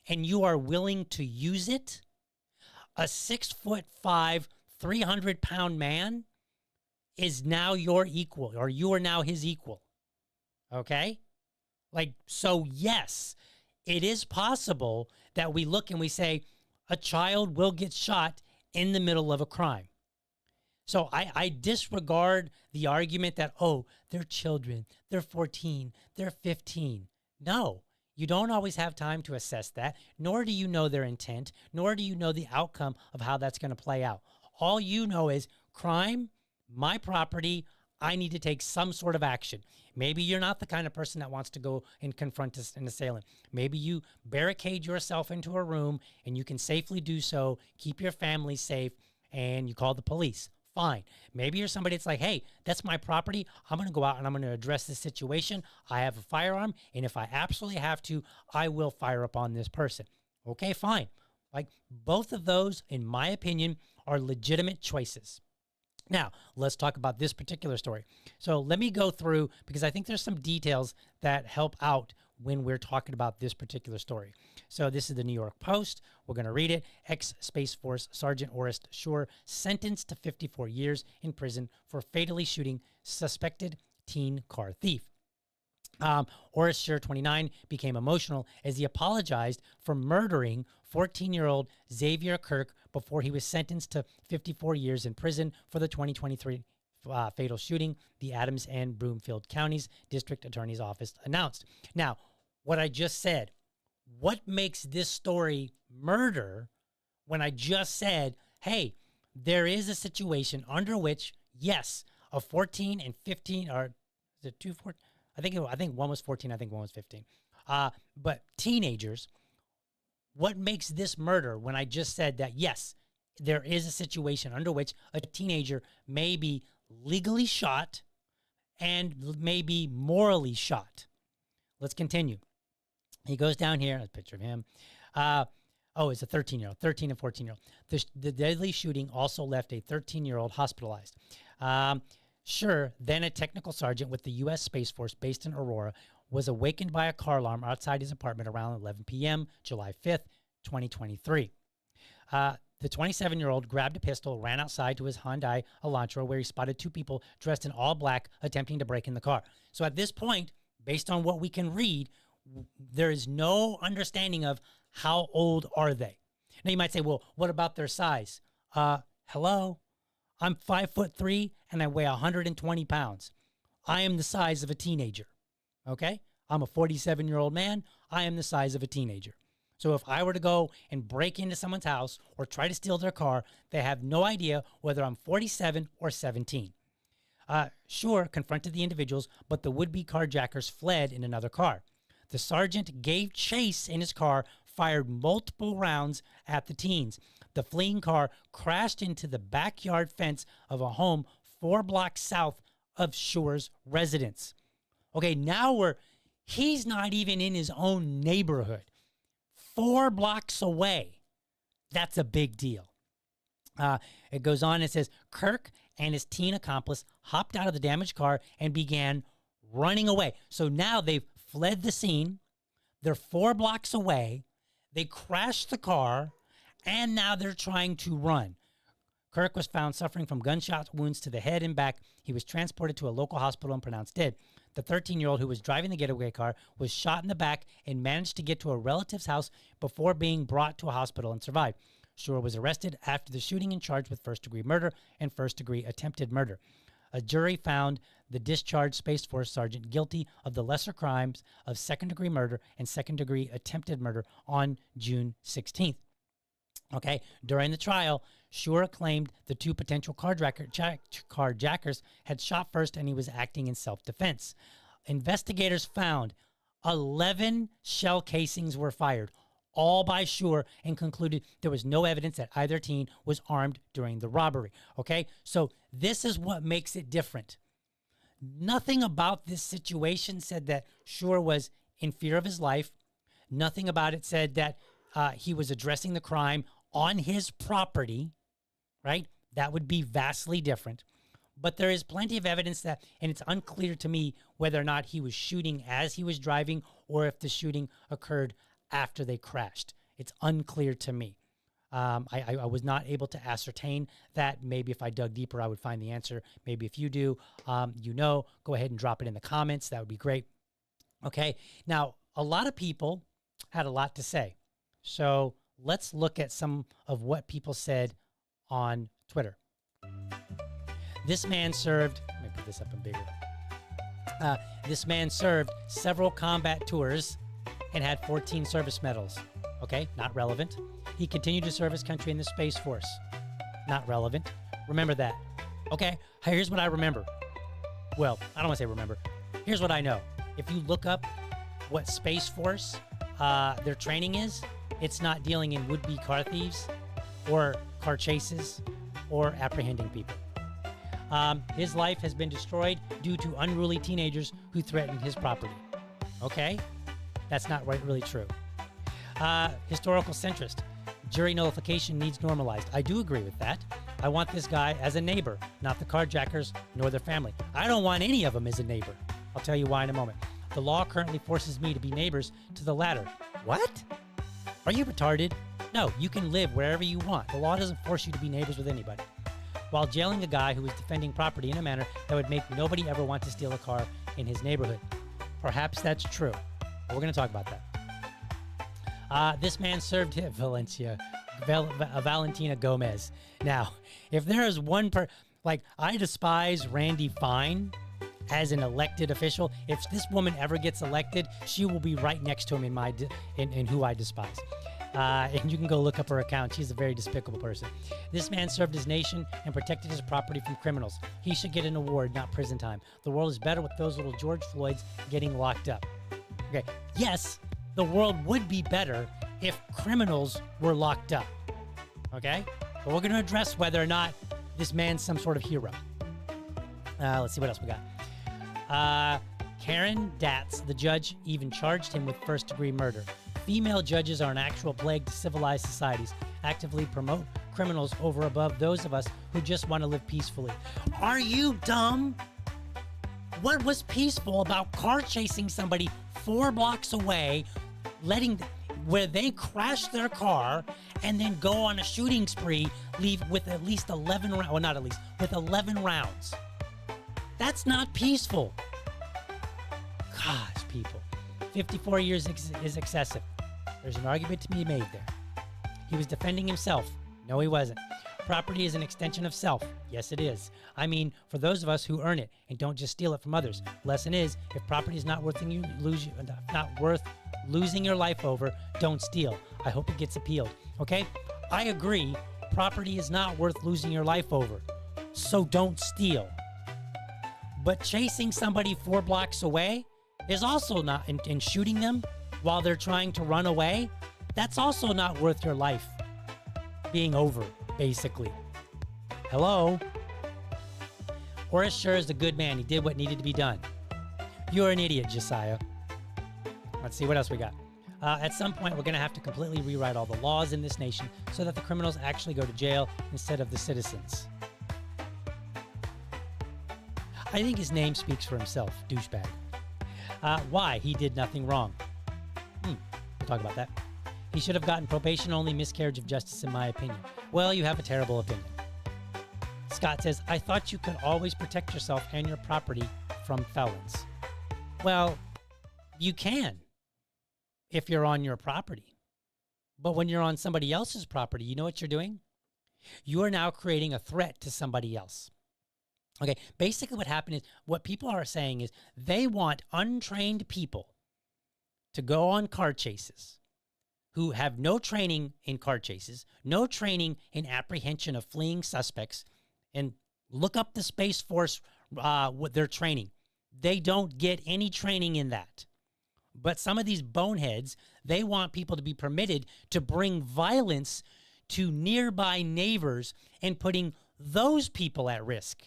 and you are willing to use it, a 6'5", 300-pound man is now your equal, or you are now his equal. Okay? So yes, it is possible that we look and we say a child will get shot in the middle of a crime. So I disregard the argument that, oh, they're children, they're 14, they're 15. No, you don't always have time to assess that, nor do you know their intent, nor do you know the outcome of how that's going to play out. All you know is crime, my property, I need to take some sort of action. Maybe you're not the kind of person that wants to go and confront an assailant. Maybe you barricade yourself into a room and you can safely do so, keep your family safe, and you call the police. Fine. Maybe you're somebody that's like, hey, that's my property. I'm going to go out and I'm going to address this situation. I have a firearm, and if I absolutely have to, I will fire upon this person. Okay, fine. Both of those, in my opinion, are legitimate choices. Now, let's talk about this particular story. So let me go through, because I think there's some details that help out when we're talking about this particular story. So this is the New York Post. We're going to read it. Ex-Space Force Sergeant Orest Schure sentenced to 54 years in prison for fatally shooting suspected teen car thief. Orest Schure, 29, became emotional as he apologized for murdering 14-year-old Xavier Kirk before he was sentenced to 54 years in prison for the 2023 fatal shooting, the Adams and Broomfield Counties District Attorney's Office announced. Now, what I just said, what makes this story murder when I just said, hey, there is a situation under which, yes, a 14 and 15, or is it I think one was 14. I think one was 15. But teenagers, what makes this murder when I just said that, yes, there is a situation under which a teenager may be legally shot and may be morally shot. Let's continue. He goes down here, a picture of him. It's a 13-year-old, 13 and 14-year-old. The deadly shooting also left a 13-year-old hospitalized. Schure, then a technical sergeant with the U.S. Space Force based in Aurora, was awakened by a car alarm outside his apartment around 11 p.m., July 5th, 2023. The 27-year-old grabbed a pistol, ran outside to his Hyundai Elantra, where he spotted two people dressed in all black attempting to break in the car. So at this point, based on what we can read, there is no understanding of how old are they. Now you might say, well, what about their size? Hello? I'm 5'3" and I weigh 120 pounds. I am the size of a teenager. Okay? I'm a 47-year-old man. I am the size of a teenager. So if I were to go and break into someone's house or try to steal their car, they have no idea whether I'm 47 or 17. Schure confronted the individuals, but the would-be carjackers fled in another car. The sergeant gave chase in his car, fired multiple rounds at the teens. The fleeing car crashed into the backyard fence of a home 4 blocks south of Schure's residence. Okay, now he's not even in his own neighborhood. 4 blocks away. That's a big deal. It goes on and says, Kirk and his teen accomplice hopped out of the damaged car and began running away. So now they've fled the scene. They're 4 blocks away. They crashed the car, and now they're trying to run. Kirk was found suffering from gunshot wounds to the head and back. He was transported to a local hospital and pronounced dead. The 13-year-old who was driving the getaway car was shot in the back and managed to get to a relative's house before being brought to a hospital and survived. Schure was arrested after the shooting and charged with first-degree murder and first-degree attempted murder. A jury found the discharged Space Force sergeant guilty of the lesser crimes of second-degree murder and second-degree attempted murder on June 16th. Okay, during the trial, Schure claimed the two potential carjackers had shot first and he was acting in self-defense. Investigators found 11 shell casings were fired, all by Schure, and concluded there was no evidence that either teen was armed during the robbery. Okay, so this is what makes it different. Nothing about this situation said that Schure was in fear of his life. Nothing about it said that he was addressing the crime on his property, right? That would be vastly different. But there is plenty of evidence that, and it's unclear to me whether or not he was shooting as he was driving or if the shooting occurred after they crashed. It's unclear to me. I was not able to ascertain that. Maybe if I dug deeper, I would find the answer. Maybe if you do, go ahead and drop it in the comments. That would be great. Okay. Now, a lot of people had a lot to say. So let's look at some of what people said on Twitter. This man served, let me put this up in bigger. This man served several combat tours and had 14 service medals. Okay, not relevant. He continued to serve his country in the Space Force. Not relevant. Remember that. Okay, here's what I remember. Well, I don't want to say remember. Here's what I know. If you look up what Space Force, their training is, it's not dealing in would-be car thieves or car chases or apprehending people. His life has been destroyed due to unruly teenagers who threatened his property. Okay? That's not really true. Historical centrist. Jury nullification needs normalized. I do agree with that. I want this guy as a neighbor, not the carjackers nor their family. I don't want any of them as a neighbor. I'll tell you why in a moment. The law currently forces me to be neighbors to the latter. What? Are you retarded? No, you can live wherever you want. The law doesn't force you to be neighbors with anybody. While jailing a guy who was defending property in a manner that would make nobody ever want to steal a car in his neighborhood. Perhaps that's true. But we're going to talk about that. This man served Valentina Gomez. Now, if there is one I despise Randy Fine as an elected official. If this woman ever gets elected, she will be right next to him in who I despise. And you can go look up her account. She's a very despicable person. This man served his nation and protected his property from criminals. He should get an award, not prison time. The world is better with those little George Floyds getting locked up. Okay, yes, the world would be better if criminals were locked up. Okay? But we're going to address whether or not this man's some sort of hero. Let's see what else we got. Karen Datz, the judge, even charged him with first-degree murder. Female judges are an actual plague to civilized societies, actively promote criminals over above those of us who just want to live peacefully. Are you dumb? What was peaceful about car chasing somebody 4 blocks away, where they crash their car and then go on a shooting spree, leave with at least 11 rounds, well, not at least, with 11 rounds? That's not peaceful. Gosh, people. 54 years is excessive. There's an argument to be made there. He was defending himself. No, he wasn't. Property is an extension of self. Yes, it is. I mean, for those of us who earn it and don't just steal it from others. Lesson is, if property is not worth losing your life over, don't steal. I hope it gets appealed. Okay? I agree. Property is not worth losing your life over. So don't steal. But chasing somebody 4 blocks away is also not, and shooting them while they're trying to run away, that's also not worth your life being over, basically. Hello? Orest Schure is a good man. He did what needed to be done. You're an idiot, Josiah. Let's see what else we got. At some point, we're going to have to completely rewrite all the laws in this nation so that the criminals actually go to jail instead of the citizens. I think his name speaks for himself, douchebag. Why? He did nothing wrong. We'll talk about that. He should have gotten probation-only miscarriage of justice, in my opinion. Well, you have a terrible opinion. Scott says, I thought you could always protect yourself and your property from felons. Well, you can if you're on your property. But when you're on somebody else's property, you know what you're doing? You are now creating a threat to somebody else. Okay, basically what happened is, what people are saying is they want untrained people to go on car chases who have no training in car chases, no training in apprehension of fleeing suspects, and look up the Space Force with their training. They don't get any training in that. But some of these boneheads, they want people to be permitted to bring violence to nearby neighbors and putting those people at risk.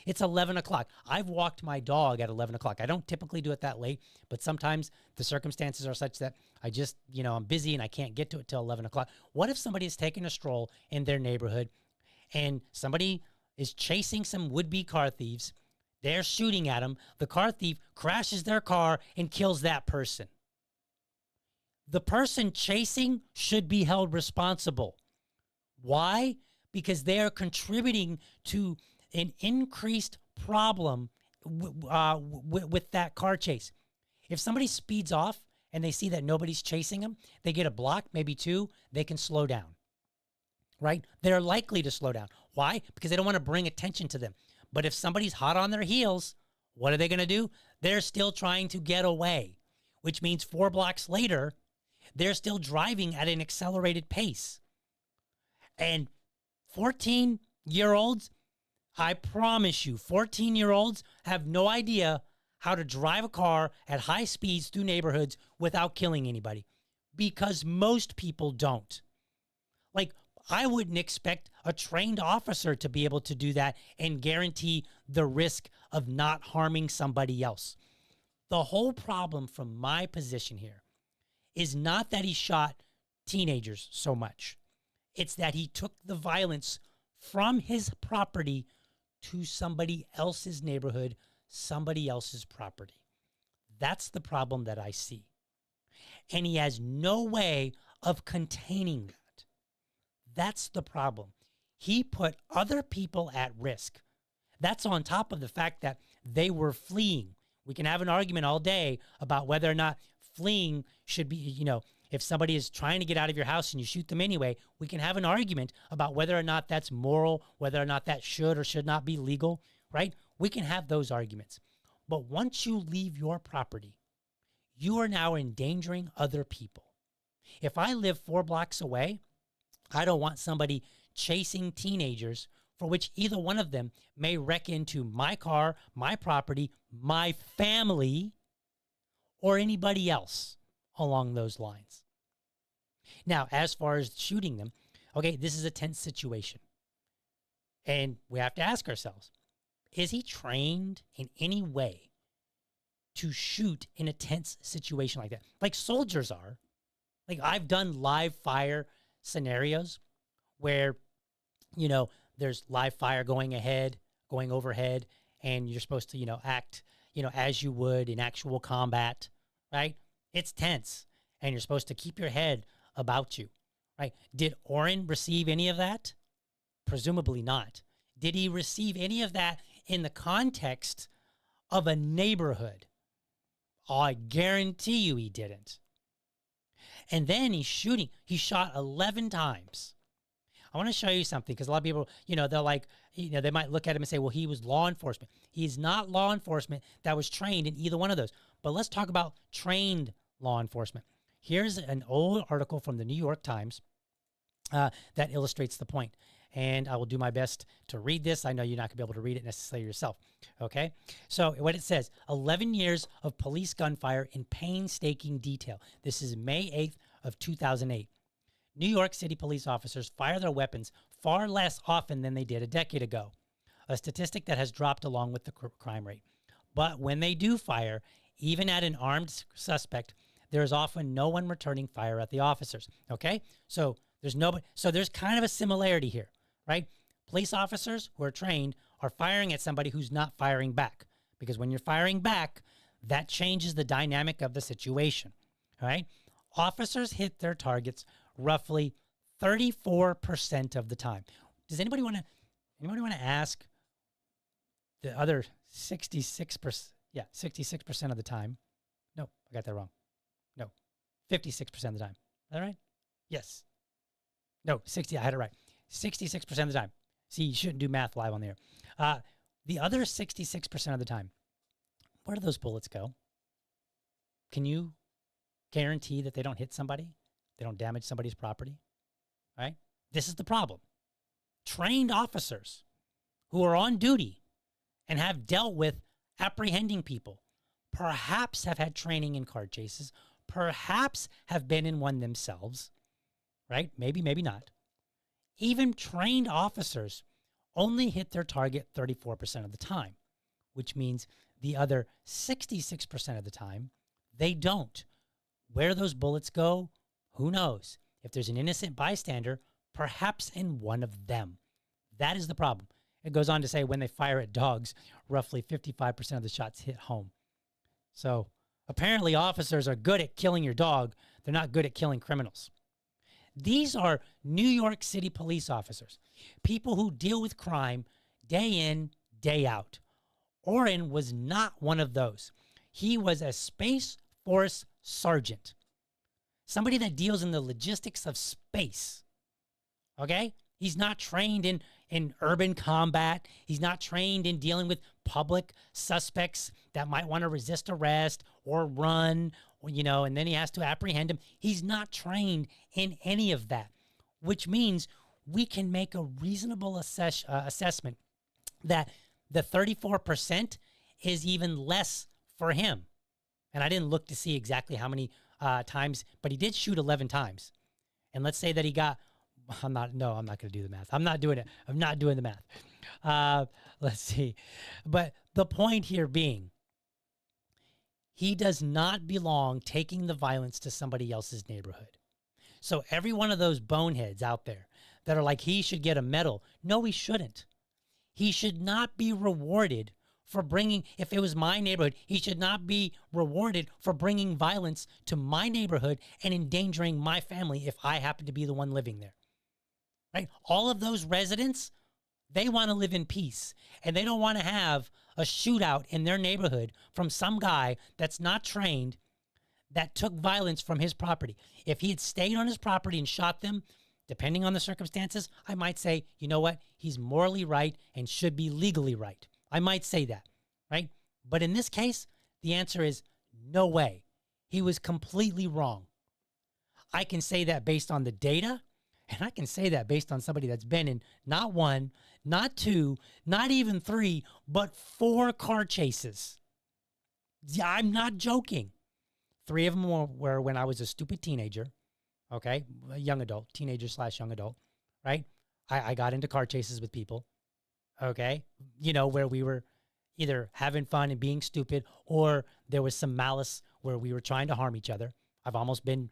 It's 11 o'clock. I've walked my dog at 11 o'clock. I don't typically do it that late, but sometimes the circumstances are such that I just, I'm busy and I can't get to it till 11 o'clock. What if somebody is taking a stroll in their neighborhood and somebody is chasing some would-be car thieves? They're shooting at them. The car thief crashes their car and kills that person. The person chasing should be held responsible. Why? Because they are contributing to an increased problem with that car chase. If somebody speeds off and they see that nobody's chasing them, they get a block, maybe 2, they can slow down, right? They're likely to slow down. Why? Because they don't want to bring attention to them. But if somebody's hot on their heels, what are they going to do? They're still trying to get away, which means 4 blocks later, they're still driving at an accelerated pace. And 14-year-olds, I promise you, 14-year-olds have no idea how to drive a car at high speeds through neighborhoods without killing anybody, because most people don't. Like, I wouldn't expect a trained officer to be able to do that and guarantee the risk of not harming somebody else. The whole problem from my position here is not that he shot teenagers so much. It's that he took the violence from his property to somebody else's neighborhood, somebody else's property. That's the problem that I see. And he has no way of containing that. That's the problem. He put other people at risk. That's on top of the fact that they were fleeing. We can have an argument all day about whether or not fleeing should be, if somebody is trying to get out of your house and you shoot them anyway, we can have an argument about whether or not that's moral, whether or not that should or should not be legal, right? We can have those arguments. But once you leave your property, you are now endangering other people. If I live 4 blocks away, I don't want somebody chasing teenagers for which either one of them may wreck into my car, my property, my family, or anybody else along those lines. Now, as far as shooting them, okay, this is a tense situation. And we have to ask ourselves, is he trained in any way to shoot in a tense situation like that? Like soldiers are. Like I've done live fire scenarios where, you know, there's live fire going ahead, going overhead, and you're supposed to, you know, act, you know, as you would in actual combat, right? It's tense, and you're supposed to keep your head about you, right? Did Orest receive any of that? Presumably not. Did he receive any of that in the context of a neighborhood? Oh, I guarantee you he didn't. And then he's shooting. He shot 11 times. I want to show you something because a lot of people, you know, they're like, you know, they might look at him and say, well, he was law enforcement. He's not law enforcement that was trained in either one of those. But let's talk about trained law enforcement. Here's an old article from the New York Times that illustrates the point. And I will do my best to read this. I know you're not going to be able to read it necessarily yourself. Okay? So what it says, 11 years of police gunfire in painstaking detail. This is May 8th of 2008. New York City police officers fire their weapons far less often than they did a decade ago, a statistic that has dropped along with the crime rate. But when they do fire, even at an armed suspect, there is often no one returning fire at the officers. Okay? So there's nobody. So there's kind of a similarity here, right? Police officers who are trained are firing at somebody who's not firing back, because when you're firing back, that changes the dynamic of the situation. All right? Officers hit their targets roughly 34% of the time. Does anybody want to ask the other 66%? Yeah, 66% of the time. No, I got that wrong. No, 56% of the time. Is that right? Yes. No, 60. I had it right. 66% of the time. See, you shouldn't do math live on the air. The other 66% of the time, where do those bullets go? Can you guarantee that they don't hit somebody? They don't damage somebody's property? Right? This is the problem. Trained officers who are on duty and have dealt with apprehending people, perhaps have had training in car chases, perhaps have been in one themselves, right? Maybe, maybe not. Even trained officers only hit their target 34% of the time, which means the other 66% of the time, they don't. Where those bullets go, who knows? If there's an innocent bystander, perhaps in one of them. That is the problem. It goes on to say when they fire at dogs, roughly 55% of the shots hit home. So apparently officers are good at killing your dog. They're not good at killing criminals. These are New York City police officers, people who deal with crime day in, day out. Orest was not one of those. He was a Space Force sergeant, somebody that deals in the logistics of space. Okay? He's not trained in urban combat. He's not trained in dealing with public suspects that might want to resist arrest or run, or, you know, and then he has to apprehend him. He's not trained in any of that, which means we can make a reasonable assessment that the 34% is even less for him. And I didn't look to see exactly how many times, but he did shoot 11 times. And let's say that he got, I'm not going to do the math. I'm not doing it. I'm not doing the math. Let's see. But the point here being, he does not belong taking the violence to somebody else's neighborhood. So every one of those boneheads out there that are like, he should get a medal. No, he shouldn't. He should not be rewarded for bringing, if it was my neighborhood, he should not be rewarded for bringing violence to my neighborhood and endangering my family if I happen to be the one living there. Right? All of those residents, they want to live in peace, and they don't want to have a shootout in their neighborhood from some guy that's not trained that took violence from his property. If he had stayed on his property and shot them, depending on the circumstances, I might say, you know what? He's morally right and should be legally right. I might say that, right? But in this case, the answer is no way. He was completely wrong. I can say that based on the data, and I can say that based on somebody that's been in not 1, not 2, not even 3, but 4 car chases. Yeah, I'm not joking. 3 of them were when I was a stupid teenager, okay? A young adult, teenager/young adult, right? I got into car chases with people, okay? Where we were either having fun and being stupid, or there was some malice where we were trying to harm each other. I've almost been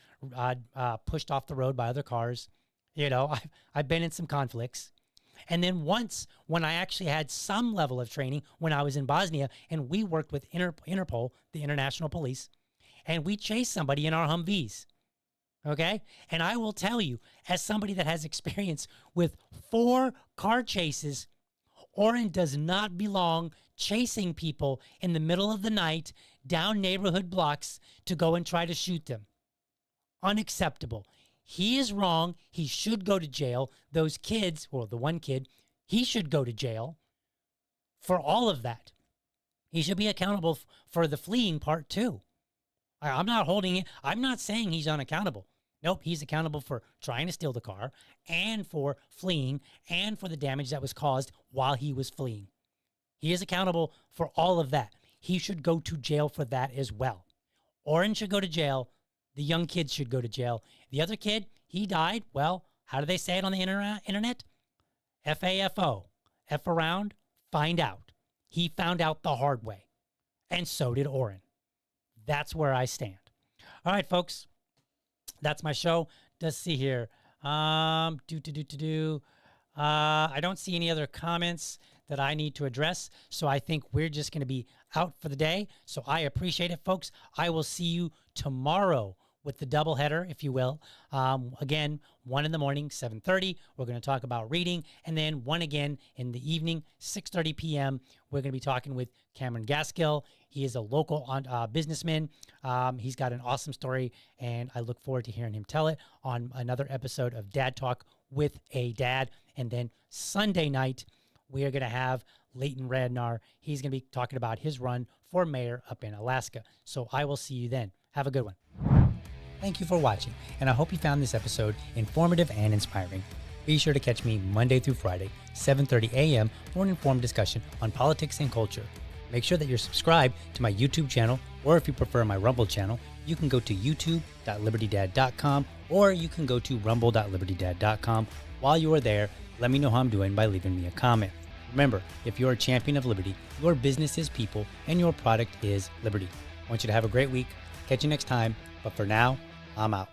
pushed off the road by other cars. I've been in some conflicts. And then once, when I actually had some level of training, when I was in Bosnia, and we worked with Interpol, the international police, and we chased somebody in our Humvees, okay? And I will tell you, as somebody that has experience with 4 car chases, Orest does not belong chasing people in the middle of the night down neighborhood blocks to go and try to shoot them. Unacceptable. He is wrong. He should go to jail. Those kids, or the one kid, he should go to jail for all of that. He should be accountable for the fleeing part too. I'm not holding it. I'm not saying he's unaccountable. Nope, he's accountable for trying to steal the car and for fleeing and for the damage that was caused while he was fleeing. He is accountable for all of that. He should go to jail for that as well. Orest should go to jail. The young kid should go to jail. The other kid, he died. Well, how do they say it on the internet? FAFO. F around, find out. He found out the hard way. And so did Orest. That's where I stand. All right, folks. That's my show. Let's see here. I don't see any other comments that I need to address. So I think we're just going to be out for the day. So I appreciate it, folks. I will see you tomorrow with the doubleheader, if you will. Again, 1 in the morning, 7:30. We're going to talk about reading. And then 1 again in the evening, 6:30 p.m. We're going to be talking with Cameron Gaskill. He is a local businessman. He's got an awesome story, and I look forward to hearing him tell it on another episode of Dad Talk with a Dad. And then Sunday night, we are going to have Leighton Radnar. He's going to be talking about his run for mayor up in Alaska. So I will see you then. Have a good one. Thank you for watching, and I hope you found this episode informative and inspiring. Be sure to catch me Monday through Friday, 7:30 a.m. for an informed discussion on politics and culture. Make sure that you're subscribed to my YouTube channel, or if you prefer my Rumble channel, you can go to youtube.libertydad.com, or you can go to rumble.libertydad.com. While you are there, let me know how I'm doing by leaving me a comment. Remember, if you're a champion of liberty, your business is people, and your product is liberty. I want you to have a great week. Catch you next time, but for now, I'm out.